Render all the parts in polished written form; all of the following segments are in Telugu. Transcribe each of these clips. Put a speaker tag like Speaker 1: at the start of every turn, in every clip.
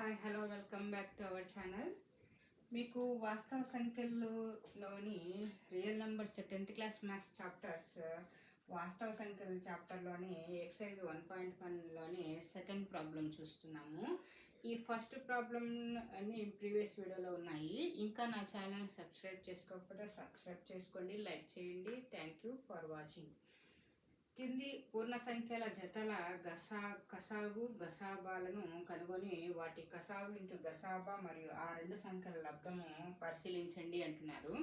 Speaker 1: Hi hello welcome back to our channel. మీకు వాస్తవ సంఖ్యల్లోని real numbers 10th class maths chapters వాస్తవ సంఖ్యల చాప్టర్లోని ఎక్సైజ్ 1.1లోని సెకండ్ ప్రాబ్లం చూస్తున్నాము. ఈ ఫస్ట్ ప్రాబ్లం అన్ని ప్రీవియస్ వీడియోలో ఉన్నాయి. ఇంకా నా ఛానల్ సబ్స్క్రైబ్ చేసుకోకపోతే సబ్స్క్రైబ్ చేసుకోండి, లైక్ చేయండి. Thank you for watching. కింది పూర్ణ సంఖ్యల జతల కసాగు గసాబాలను కనుగొని వాటి కసాగు ఇంటూ గసాబా మరియు ఆ రెండు సంఖ్యల లబ్ధము పరిశీలించండి అంటున్నారు.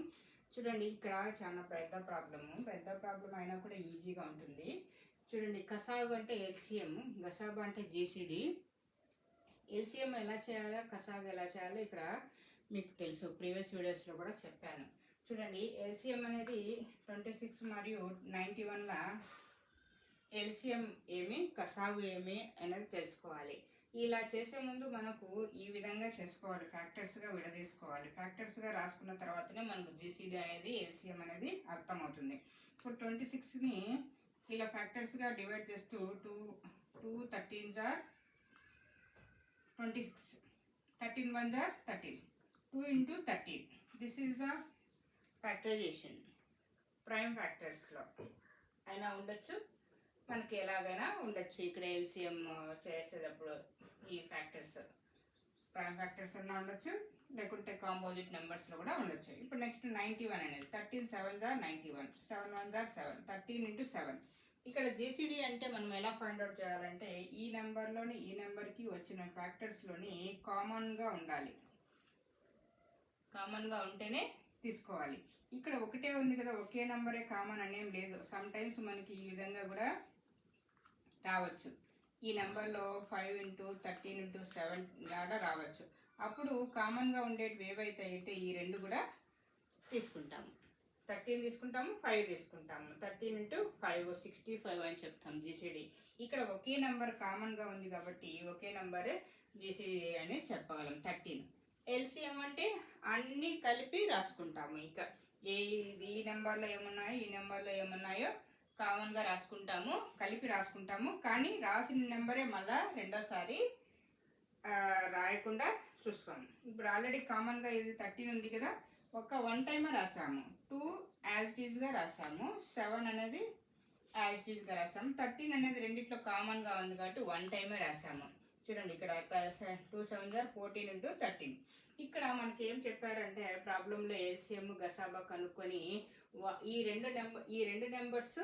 Speaker 1: చూడండి, ఇక్కడ చాలా పెద్ద ప్రాబ్లం అయినా కూడా ఈజీగా ఉంటుంది. చూడండి, కసాగు అంటే ఎల్సిఎం, గసాబా అంటే జీసీడీ. ఎల్సిఎం ఎలా చేయాలో, కసాగు ఎలా చేయాలో ఇక్కడ మీకు తెలుసు, ప్రీవియస్ వీడియోస్లో కూడా చెప్పాను. చూడండి, ఎల్సిఎం అనేది 26 మరియు 91ల ఎల్సిఎం ఏమి, కసాగు ఏమి అనేది తెలుసుకోవాలి. ఇలా చేసే ముందు మనకు ఈ విధంగా చేసుకోవాలి, ఫ్యాక్టర్స్గా విడదీసుకోవాలి. ఫ్యాక్టర్స్గా రాసుకున్న తర్వాతనే మనకు జీసీడీ అనేది, ఎల్సిఎం అనేది అర్థమవుతుంది. ఇప్పుడు 26ని ఇలా ఫ్యాక్టర్స్గా డివైడ్ చేస్తూ 2 13s are 26, 13 1s are 13, 2 into 13. This is the factorization. Prime ఫ్యాక్టర్స్లో అయినా ఉండొచ్చు, మనకి ఎలాగైనా ఉండొచ్చు. ఇక్కడ ఎల్సిఎం చేసేటప్పుడు ఈ ఫ్యాక్టర్స్ ప్రైమ్ ఫ్యాక్టర్స్ అన్నా ఉండొచ్చు, లేకుంటే కాంపోజిట్ నెంబర్స్లో కూడా ఉండొచ్చు. ఇప్పుడు నెక్స్ట్ 91 అనేది 13 7s are 91, 7 1s are 7, 13 into 7. ఇక్కడ జీసీడీ అంటే మనం ఎలా ఫైండ్ అవుట్ చేయాలంటే ఈ నెంబర్లోని ఈ నెంబర్కి వచ్చిన ఫ్యాక్టర్స్లోని కామన్గా ఉండాలి. కామన్గా ఉంటేనే తీసుకోవాలి. ఇక్కడ ఒకటే ఉంది కదా, ఒకే నెంబరే కామన్ అనేం లేదు. సమ్ టైమ్స్ మనకి ఈ విధంగా కూడా రావచ్చు. ఈ నెంబర్లో 5 into 13 into 7 లాగా రావచ్చు. అప్పుడు కామన్గా ఉండేటివి ఏవైతే అయితే ఈ రెండు కూడా తీసుకుంటాము. 13 తీసుకుంటాము, 5 తీసుకుంటాము. 13 into 5 65 అని చెప్తాం జీసీడీ. ఇక్కడ ఒకే నెంబర్ కామన్గా ఉంది కాబట్టి ఒకే నెంబరే జీసీడీ అని చెప్పగలం. 13 ఎల్సిఎం అంటే అన్నీ కలిపి రాసుకుంటాము. ఇక ఈ నెంబర్లో ఏమున్నాయో ఈ నెంబర్లో ఏమున్నాయో కామన్గా రాసుకుంటాము, కలిపి రాసుకుంటాము. కానీ రాసిన నెంబరే మళ్ళీ రెండోసారి రాయకుండా చూసుకోము. ఇప్పుడు ఆల్రెడీ కామన్గా ఇది 13 ఉంది కదా, ఒక 1 టైమే రాసాము. 2 యాజ్ ఇట్ ఈజ్గా రాసాము, 7 అనేది యాజ్ ఇట్ ఈజ్గా రాసాము. 13 అనేది రెండిట్లో కామన్గా ఉంది కాబట్టి 1 టైమే రాసాము. చూడండి, ఇక్కడ 2 7s are 14 into 13. ఇక్కడ మనకి ఏం చెప్పారంటే ప్రాబ్లంలో ఎల్సిఎం గసాబా కనుక్కొని ఈ రెండు నెంబర్స్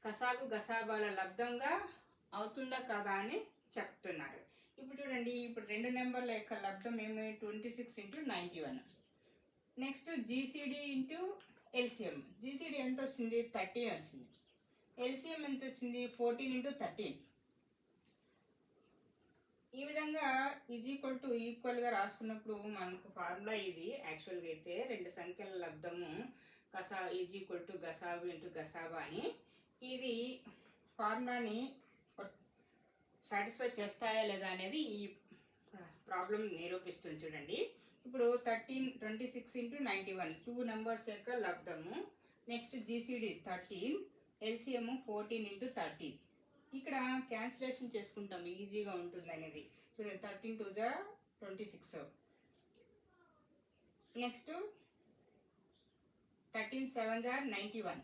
Speaker 1: కసాగు గసాబాల లబ్ధంగా అవుతుందా కదా అని చెప్తున్నారు. ఇప్పుడు చూడండి, ఇప్పుడు రెండు నెంబర్ల యొక్క లబ్ధం ఏమి, 26 into 91. Next GCD into LCM. GCD ఎంత వచ్చింది, 13 వచ్చింది. ఎల్సిఎం ఎంత వచ్చింది, 14 into 13. ఈ విధంగా ఈక్వల్గా రాసుకున్నప్పుడు మనకు ఫార్ములా ఇది. యాక్చువల్గా అయితే రెండు సంఖ్యల లబ్ధము గసాగు ఇంటూ గసాబా అని. ఇది ఫార్ములాని సాటిస్ఫై చేస్తాయా లేదా అనేది ఈ ప్రాబ్లం నిరూపిస్తుంది. చూడండి, ఇప్పుడు 26 into 91 2 నెంబర్స్ యొక్క లబ్ధము. Next GCD 13, LCM 14 into 13. ఇక్కడ క్యాన్సిలేషన్ చేసుకుంటాం, ఈజీగా ఉంటుంది అనేది. చూడండి, 13 2s are 26. Next 13 7s are 91,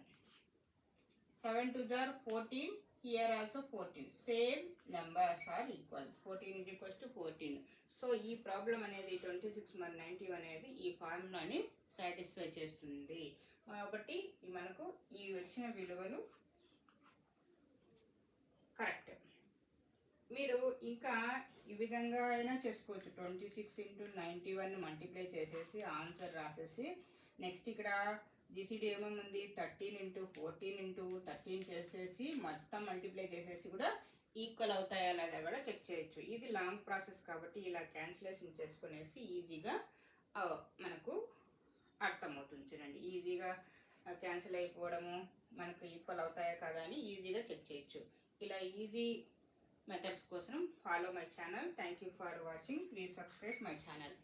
Speaker 1: 7 2s are 14, here also 14. Same numbers are equal, 14 is equals to 14. So ఈ ప్రాబ్లం అనేది 26 మరి 91 అనేది ఈ ఫార్ములాని సాటిస్ఫై చేస్తుంది. కాబట్టి మనకు ఈ వచ్చిన విలువలు కరెక్ట్. మీరు ఇంకా ఈ విధంగా అయినా చేసుకోవచ్చు. 26 into 91 మల్టిప్లై చేసేసి ఆన్సర్ రాసేసి నెక్స్ట్ ఇక్కడ జీసీడీ ఏమేముంది 13 into 14 into 13 చేసేసి మొత్తం మల్టిప్లై చేసేసి కూడా ఈక్వల్ అవుతాయా లేదా కూడా చెక్ చేయొచ్చు. ఇది లాంగ్ ప్రాసెస్ కాబట్టి ఇలా క్యాన్సిలేషన్ చేసుకునేసి ఈజీగా మనకు అర్థమవుతుంది. చూడండి, ఈజీగా క్యాన్సిల్ అయిపోవడము, మనకు ఈక్వల్ అవుతాయా కదా అని ఈజీగా చెక్ చేయొచ్చు. ఇలా ఈజీ మెథడ్స్ కోసం follow my channel. Thank you for watching. Please subscribe my channel.